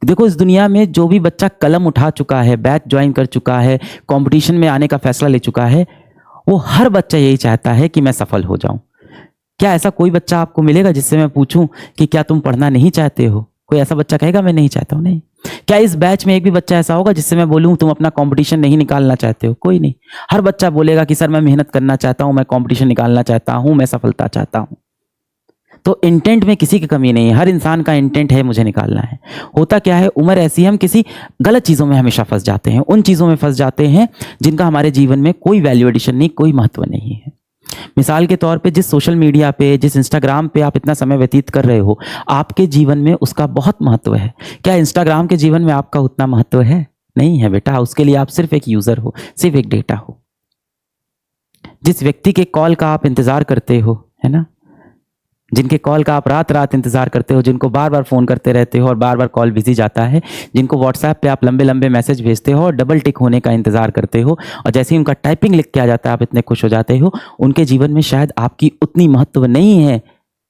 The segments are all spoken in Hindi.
देखो इस दुनिया में जो भी बच्चा कलम उठा चुका है, बैच ज्वाइन कर चुका है, कंपटीशन में आने का फैसला ले चुका है, वो हर बच्चा यही चाहता है कि मैं सफल हो जाऊं। क्या ऐसा कोई बच्चा आपको मिलेगा जिससे मैं पूछूं कि क्या तुम पढ़ना नहीं चाहते हो? कोई ऐसा बच्चा कहेगा मैं नहीं चाहता हूं? नहीं। क्या इस बैच में एक भी बच्चा ऐसा होगा जिससे मैं बोलूं तुम अपना कंपटीशन नहीं निकालना चाहते हो? कोई नहीं। हर बच्चा बोलेगा कि सर मैं मेहनत करना चाहता हूं, मैं कंपटीशन निकालना चाहता हूं, मैं सफलता चाहता हूं। तो इंटेंट में किसी की कमी नहीं है, हर इंसान का इंटेंट है मुझे निकालना है। होता क्या है, उम्र ऐसी है, हम किसी गलत चीज़ों में हमेशा फंस जाते हैं, उन चीज़ों में फंस जाते हैं जिनका हमारे जीवन में कोई वैल्यू एडिशन नहीं, कोई महत्व नहीं है। मिसाल के तौर पे जिस सोशल मीडिया पे, जिस इंस्टाग्राम पे आप इतना समय व्यतीत कर रहे हो, आपके जीवन में उसका बहुत महत्व है। क्या इंस्टाग्राम के जीवन में आपका उतना महत्व है? नहीं है बेटा, उसके लिए आप सिर्फ एक यूज़र हो, सिर्फ एक डेटा हो। जिस व्यक्ति के कॉल का आप इंतज़ार करते हो, है ना, जिनके कॉल का आप रात रात इंतजार करते हो, जिनको बार बार फ़ोन करते रहते हो और बार बार कॉल बिजी जाता है, जिनको व्हाट्सएप पे आप लंबे लंबे मैसेज भेजते हो और डबल टिक होने का इंतजार करते हो, और जैसे ही उनका टाइपिंग लिख के आ जाता है आप इतने खुश हो जाते हो, उनके जीवन में शायद आपकी उतनी महत्व नहीं है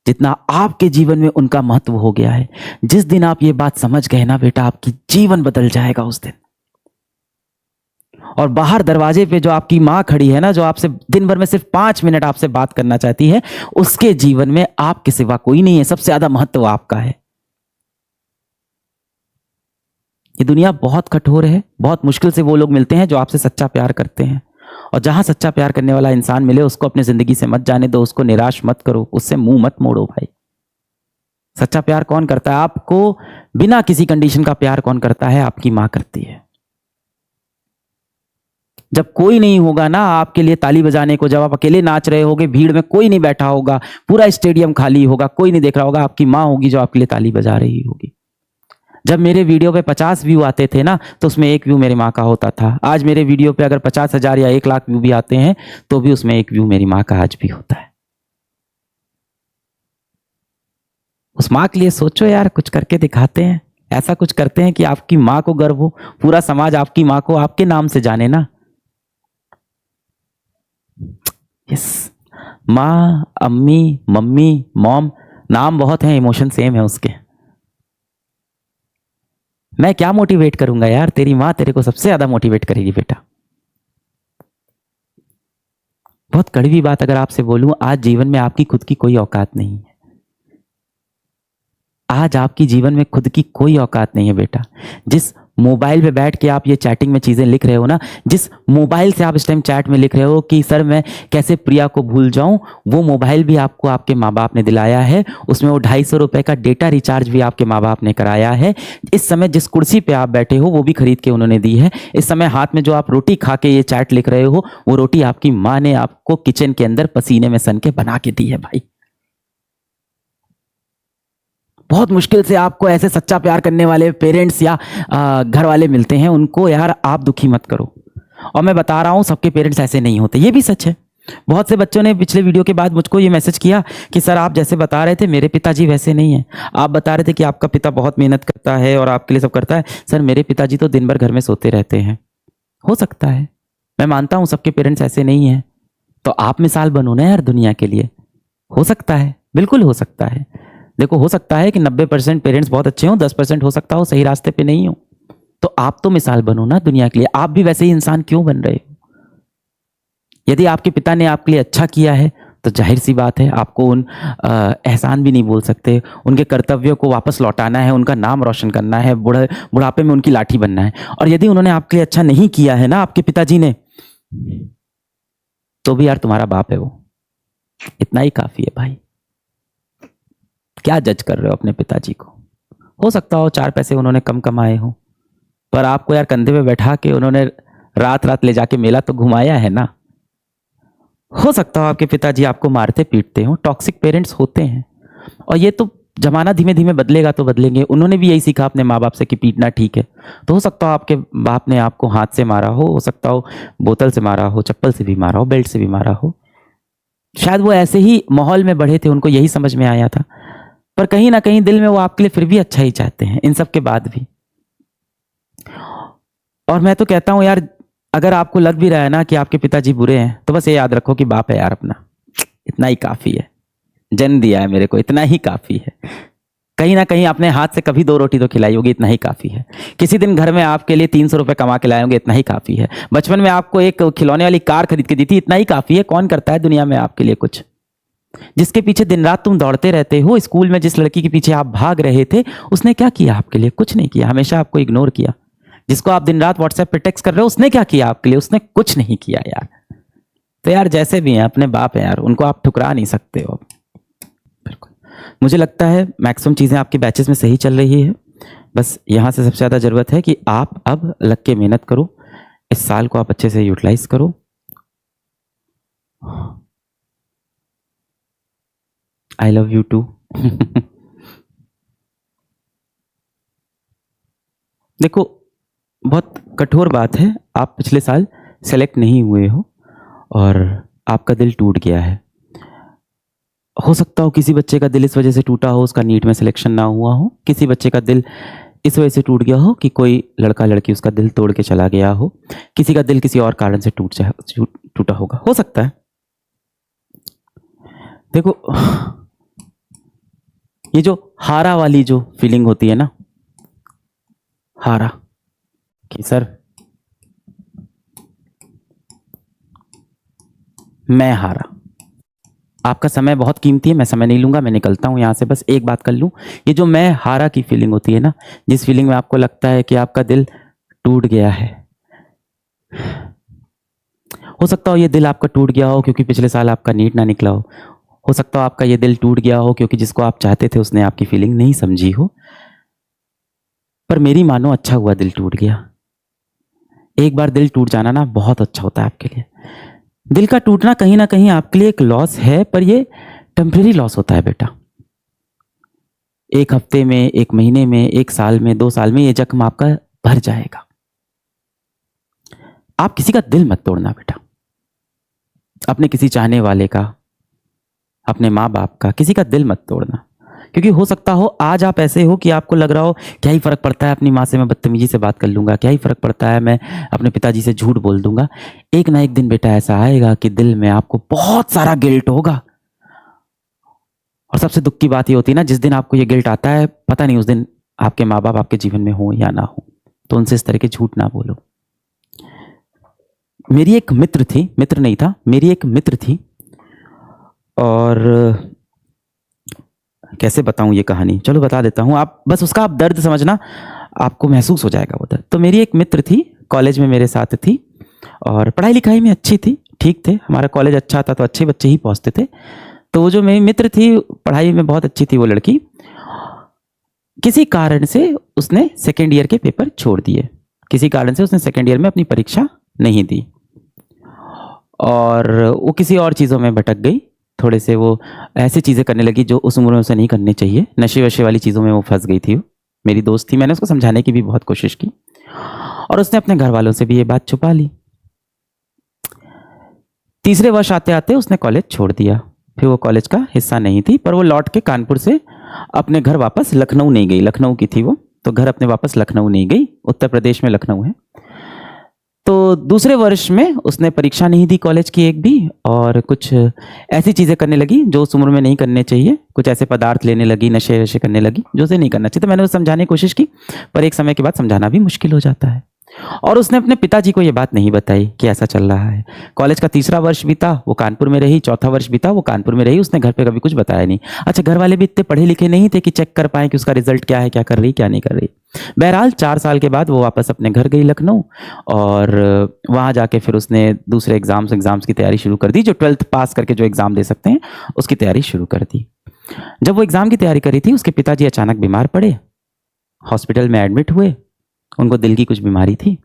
जितना आपके जीवन में उनका महत्व हो गया है। जिस दिन आप ये बात समझ गए ना बेटा, आपकी जीवन बदल जाएगा उस दिन। और बाहर दरवाजे पे जो आपकी माँ खड़ी है ना, जो आपसे दिन भर में सिर्फ 5 मिनट आपसे बात करना चाहती है, उसके जीवन में आपके सिवा कोई नहीं है, सबसे ज्यादा महत्व आपका है। ये दुनिया बहुत कठोर है, बहुत मुश्किल से वो लोग मिलते हैं जो आपसे सच्चा प्यार करते हैं। और जहां सच्चा प्यार करने वाला इंसान मिले, उसको अपनी जिंदगी से मत जाने दो, उसको निराश मत करो, उससे मुंह मत मोड़ो भाई। सच्चा प्यार कौन करता है? आपको बिना किसी कंडीशन का प्यार कौन करता है? आपकी माँ करती है। जब कोई नहीं होगा ना आपके लिए ताली बजाने को, जब आप अकेले नाच रहे होगे, भीड़ में कोई नहीं बैठा होगा, पूरा स्टेडियम खाली होगा, कोई नहीं देख रहा होगा, आपकी माँ होगी जो आपके लिए ताली बजा रही होगी। जब मेरे वीडियो पे 50 व्यू आते थे ना, तो उसमें एक व्यू मेरी माँ का होता था। आज मेरे वीडियो पे अगर 50,000 या 1 लाख व्यू भी आते हैं, तो भी उसमें एक व्यू मेरी माँ का आज भी होता है। उस माँ के लिए सोचो यार, कुछ करके दिखाते हैं, ऐसा कुछ करते हैं कि आपकी माँ को गर्व हो, पूरा समाज आपकी माँ को आपके नाम से जाने ना। यस, माँ, अम्मी, मम्मी, मॉम, नाम बहुत हैं, इमोशन सेम है उसके। मैं क्या मोटिवेट करूंगा यार, तेरी माँ तेरे को सबसे ज्यादा मोटिवेट करेगी बेटा। बहुत कड़वी बात अगर आपसे बोलूं, आज जीवन में आपकी खुद की कोई औकात नहीं है। आज आपकी जीवन में खुद की कोई औकात नहीं है बेटा। जिस मोबाइल पे बैठ के आप ये चैटिंग में चीज़ें लिख रहे हो ना, जिस मोबाइल से आप इस टाइम चैट में लिख रहे हो कि सर मैं कैसे प्रिया को भूल जाऊं, वो मोबाइल भी आपको आपके माँ बाप ने दिलाया है। उसमें वो 250 रुपए का डेटा रिचार्ज भी आपके माँ बाप ने कराया है। इस समय जिस कुर्सी पे आप बैठे हो वो भी खरीद के उन्होंने दी है। इस समय हाथ में जो आप रोटी खा के ये चैट लिख रहे हो, वो रोटी आपकी माँ ने आपको किचन के अंदर पसीने में सन के बना के दी है भाई। बहुत मुश्किल से आपको ऐसे सच्चा प्यार करने वाले पेरेंट्स या घर वाले मिलते हैं, उनको यार आप दुखी मत करो। और मैं बता रहा हूँ सबके पेरेंट्स ऐसे नहीं होते, ये भी सच है। बहुत से बच्चों ने पिछले वीडियो के बाद मुझको ये मैसेज किया कि सर आप जैसे बता रहे थे मेरे पिताजी वैसे नहीं है। आप बता रहे थे कि आपका पिता बहुत मेहनत करता है और आपके लिए सब करता है, सर मेरे पिताजी तो दिन भर घर में सोते रहते हैं। हो सकता है, मैं मानता हूँ सबके पेरेंट्स ऐसे नहीं है, तो आप मिसाल बनो ना यार दुनिया के लिए। हो सकता है, बिल्कुल हो सकता है। देखो, हो सकता है कि 90% पेरेंट्स बहुत अच्छे हों, 10% हो सकता हो सही रास्ते पे नहीं हो। तो आप तो मिसाल बनो ना दुनिया के लिए। आप भी वैसे ही इंसान क्यों बन रहे हो? यदि आपके पिता ने आपके लिए अच्छा किया है तो जाहिर सी बात है आपको उन एहसान भी नहीं बोल सकते। उनके कर्तव्यों को वापस लौटाना है, उनका नाम रोशन करना है, बुढ़ापे में उनकी लाठी बनना है। और यदि उन्होंने आपके लिए अच्छा नहीं किया है ना, आपके पिताजी ने, तो भी यार तुम्हारा बाप है वो, इतना ही काफी है भाई। क्या जज कर रहे हो अपने पिताजी को? हो सकता हो 4 पैसे उन्होंने कम कमाए हो, पर आपको यार कंधे पे बैठा के उन्होंने रात रात ले जाके मेला तो घुमाया है ना। हो सकता हो आपके पिताजी आपको मारते पीटते हो, टॉक्सिक पेरेंट्स होते हैं। और ये तो जमाना धीमे धीमे बदलेगा तो बदलेंगे। उन्होंने भी यही सीखा अपने माँ बाप से कि पीटना ठीक है। तो हो सकता हो आपके बाप ने आपको हाथ से मारा हो सकता हो बोतल से मारा हो, चप्पल से भी मारा हो, बेल्ट से भी मारा हो। शायद वो ऐसे ही माहौल में बढ़े थे, उनको यही समझ में आया था। पर कहीं ना कहीं दिल में वो आपके लिए फिर भी अच्छा ही चाहते हैं, इन सब के बाद भी। और मैं तो कहता हूं यार, अगर आपको लग भी रहा है ना कि आपके पिताजी बुरे हैं, तो बस ये याद रखो कि बाप है यार अपना, इतना ही काफी है। जन्म दिया है मेरे को, इतना ही काफी है। कहीं ना कहीं अपने हाथ से कभी 2 रोटी तो खिलाई होगी, इतना ही काफ़ी है। किसी दिन घर में आपके लिए 300 रुपये कमा के लाए होंगे, इतना ही काफ़ी है। बचपन में आपको एक खिलौने वाली कार खरीद के दी थी, इतना ही काफ़ी है। कौन करता है दुनिया में आपके लिए कुछ? जिसके पीछे दिन रात तुम दौड़ते रहते हो, स्कूल में जिस लड़की के पीछे आप भाग रहे थे, उसने क्या किया आपके लिए? कुछ नहीं किया, हमेशा आपको इग्नोर किया। जिसको आप दिन रात व्हाट्सएप पे टेक्स्ट कर रहे हो, उसने क्या किया आपके लिए? उसने कुछ नहीं किया यार। तो यार जैसे भी हैं अपने बाप हैं यार, उनको आप ठुकरा नहीं सकते हो। बिल्कुल, मुझे लगता है मैक्सिमम चीज़ें आपके बैचेस में सही चल रही है। बस यहाँ से सबसे ज़्यादा ज़रूरत है कि आप अब लग के मेहनत करो, इस साल को आप अच्छे से यूटिलाइज करो। I love you too. देखो, बहुत कठोर बात है, आप पिछले साल सेलेक्ट नहीं हुए हो और आपका दिल टूट गया है। हो सकता हो किसी बच्चे का दिल इस वजह से टूटा हो, उसका नीट में सिलेक्शन ना हुआ हो। किसी बच्चे का दिल इस वजह से टूट गया हो कि कोई लड़का लड़की उसका दिल तोड़ के चला गया हो। किसी का दिल किसी और कारण से टूटा होगा, हो सकता है। देखो, ये जो हारा वाली जो फीलिंग होती है ना, हारा कि सर मैं हारा। आपका समय बहुत कीमती है, मैं समय नहीं लूंगा, मैं निकलता हूं यहां से। बस एक बात कर लूं, ये जो मैं हारा की फीलिंग होती है ना, जिस फीलिंग में आपको लगता है कि आपका दिल टूट गया है, हो सकता हो ये दिल आपका टूट गया हो क्योंकि पिछले साल आपका नीट ना निकला हो सकता हो आपका ये दिल टूट गया हो क्योंकि जिसको आप चाहते थे उसने आपकी फीलिंग नहीं समझी हो। पर मेरी मानो अच्छा हुआ दिल टूट गया। एक बार दिल टूट जाना ना बहुत अच्छा होता है आपके लिए। दिल का टूटना कहीं ना कहीं आपके लिए एक लॉस है, पर ये टेम्परेरी लॉस होता है बेटा। 1 हफ्ते में, 1 महीने में, 1 साल में, 2 साल में ये जख्म आपका भर जाएगा। आप किसी का दिल मत तोड़ना बेटा, अपने किसी चाहने वाले का, अपने माँ बाप का, किसी का दिल मत तोड़ना। क्योंकि हो सकता हो आज आप ऐसे हो कि आपको लग रहा हो क्या ही फर्क पड़ता है, अपनी माँ से मैं बदतमीजी से बात कर लूंगा, क्या ही फर्क पड़ता है, मैं अपने पिताजी से झूठ बोल दूंगा। एक ना एक दिन बेटा ऐसा आएगा कि दिल में आपको बहुत सारा गिल्ट होगा। और सबसे दुख की बात ये होती है ना, जिस दिन आपको ये गिल्ट आता है, पता नहीं उस दिन आपके माँ बाप आपके जीवन में हो या ना हो। तो उनसे इस तरह के झूठ ना बोलो। मेरी एक मित्र थी, मित्र नहीं था, मेरी एक मित्र थी, और कैसे बताऊं ये कहानी, चलो बता देता हूं, आप बस उसका आप दर्द समझना, आपको महसूस हो जाएगा वो दर्द। तो मेरी एक मित्र थी, कॉलेज में मेरे साथ थी और पढ़ाई लिखाई में अच्छी थी, ठीक थे, हमारा कॉलेज अच्छा था तो अच्छे बच्चे ही पहुंचते थे। तो वो जो मेरी मित्र थी, पढ़ाई में बहुत अच्छी थी वो लड़की, किसी कारण से उसने सेकेंड ईयर के पेपर छोड़ दिए। किसी कारण से उसने सेकेंड ईयर में अपनी परीक्षा नहीं दी और वो किसी और चीज़ों में भटक गई। थोड़े से वो ऐसी चीज़ें करने लगी जो उस उम्र में उसे नहीं करनी चाहिए, नशे वशे वाली चीज़ों में वो फंस गई थी। मेरी दोस्त थी, मैंने उसको समझाने की भी बहुत कोशिश की और उसने अपने घर वालों से भी ये बात छुपा ली। तीसरे वर्ष आते आते उसने कॉलेज छोड़ दिया, फिर वो कॉलेज का हिस्सा नहीं थी, पर वो लौट के कानपुर से अपने घर वापस लखनऊ नहीं गई। लखनऊ की थी वो, तो घर अपने वापस लखनऊ नहीं गई, उत्तर प्रदेश में लखनऊ है। तो दूसरे वर्ष में उसने परीक्षा नहीं दी कॉलेज की एक भी, और कुछ ऐसी चीज़ें करने लगी जो उस उम्र में नहीं करने चाहिए। कुछ ऐसे पदार्थ लेने लगी, नशे वशे करने लगी जो उसे नहीं करना चाहिए। तो मैंने उसे समझाने की कोशिश की, पर एक समय के बाद समझाना भी मुश्किल हो जाता है। और उसने अपने पिताजी को ये बात नहीं बताई कि ऐसा चल रहा है। कॉलेज का तीसरा वर्ष बीता, वो कानपुर में रही, चौथा वर्ष बीता, वो कानपुर में रही, उसने घर पे कभी कुछ बताया नहीं। अच्छा, घर वाले भी इतने पढ़े लिखे नहीं थे कि चेक कर पाए कि उसका रिजल्ट क्या है, क्या कर रही, क्या नहीं कर रही। बहरहाल 4 साल के बाद वो वापस अपने घर गई लखनऊ, और वहाँ जाके फिर उसने दूसरे एग्जाम्स की तैयारी शुरू कर दी। जो 12th पास करके जो एग्ज़ाम दे सकते हैं उसकी तैयारी शुरू कर दी। जब वो एग्ज़ाम की तैयारी कर रही थी, उसके पिताजी अचानक बीमार पड़े, हॉस्पिटल में एडमिट हुए। उनको दिल की कुछ बीमारी थी,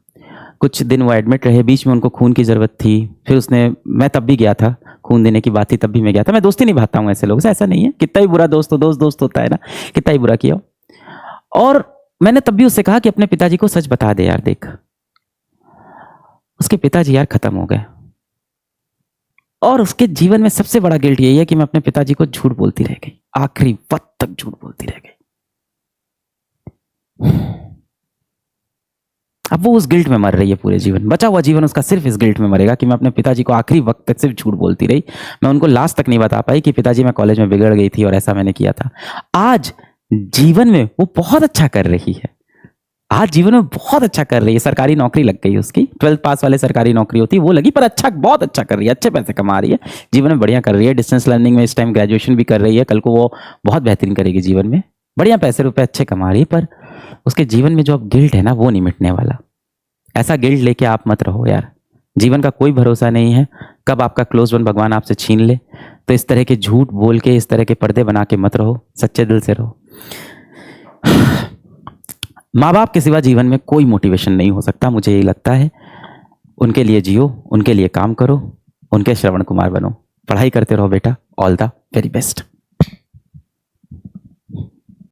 कुछ दिन वो एडमिट रहे। बीच में उनको खून की ज़रूरत थी, फिर उसने, मैं तब भी गया था, खून देने की बात थी तब भी मैं गया था। मैं दोस्ती निभाता हूँ ऐसे लोगों से, ऐसा नहीं है, कितना ही बुरा दोस्त हो, दोस्त होता है ना, कितना ही बुरा किया हो। और मैंने तब भी उससे कहा कि अपने पिताजी को सच बता दे यार। देख, उसके पिताजी यार खत्म हो गए, और उसके जीवन में सबसे बड़ा गिल्ट यही है कि मैं अपने पिताजी को झूठ बोलती रह गई, आखिरी वक्त तक झूठ बोलती रह गई। अब वो उस गिल्ट में मर रही है पूरे जीवन, बचा हुआ जीवन उसका सिर्फ इस गिल्ट में मरेगा कि मैं अपने पिताजी को आखिरी वक्त तक सिर्फ झूठ बोलती रही। मैं उनको लास्ट तक नहीं बता पाई कि पिताजी मैं कॉलेज में बिगड़ गई थी और ऐसा मैंने किया था। आज जीवन में वो बहुत अच्छा कर रही है, आज जीवन में बहुत अच्छा कर रही है, सरकारी नौकरी लग गई उसकी, 12th पास वाले सरकारी नौकरी होती है वो लगी, पर अच्छा, बहुत अच्छा कर रही है, अच्छे पैसे कमा रही है, जीवन में बढ़िया कर रही है, डिस्टेंस लर्निंग में इस टाइम ग्रेजुएशन भी कर रही है, कल को वो बहुत बेहतरीन करेगी जीवन में, बढ़िया पैसे रुपए अच्छे कमा रही है, पर उसके जीवन में जो अब गिल्ट है ना वो नहीं मिटने वाला। ऐसा गिल्ट लेके आप मत रहो यार, जीवन का कोई भरोसा नहीं है, कब आपका क्लोज वन भगवान आपसे छीन ले। तो इस तरह के झूठ बोल के, इस तरह के पर्दे बना के मत रहो, सच्चे दिल से रहो। माँ बाप के सिवा जीवन में कोई मोटिवेशन नहीं हो सकता, मुझे यही लगता है। उनके लिए जियो, उनके लिए काम करो, उनके श्रवण कुमार बनो, पढ़ाई करते रहो बेटा। All the very best.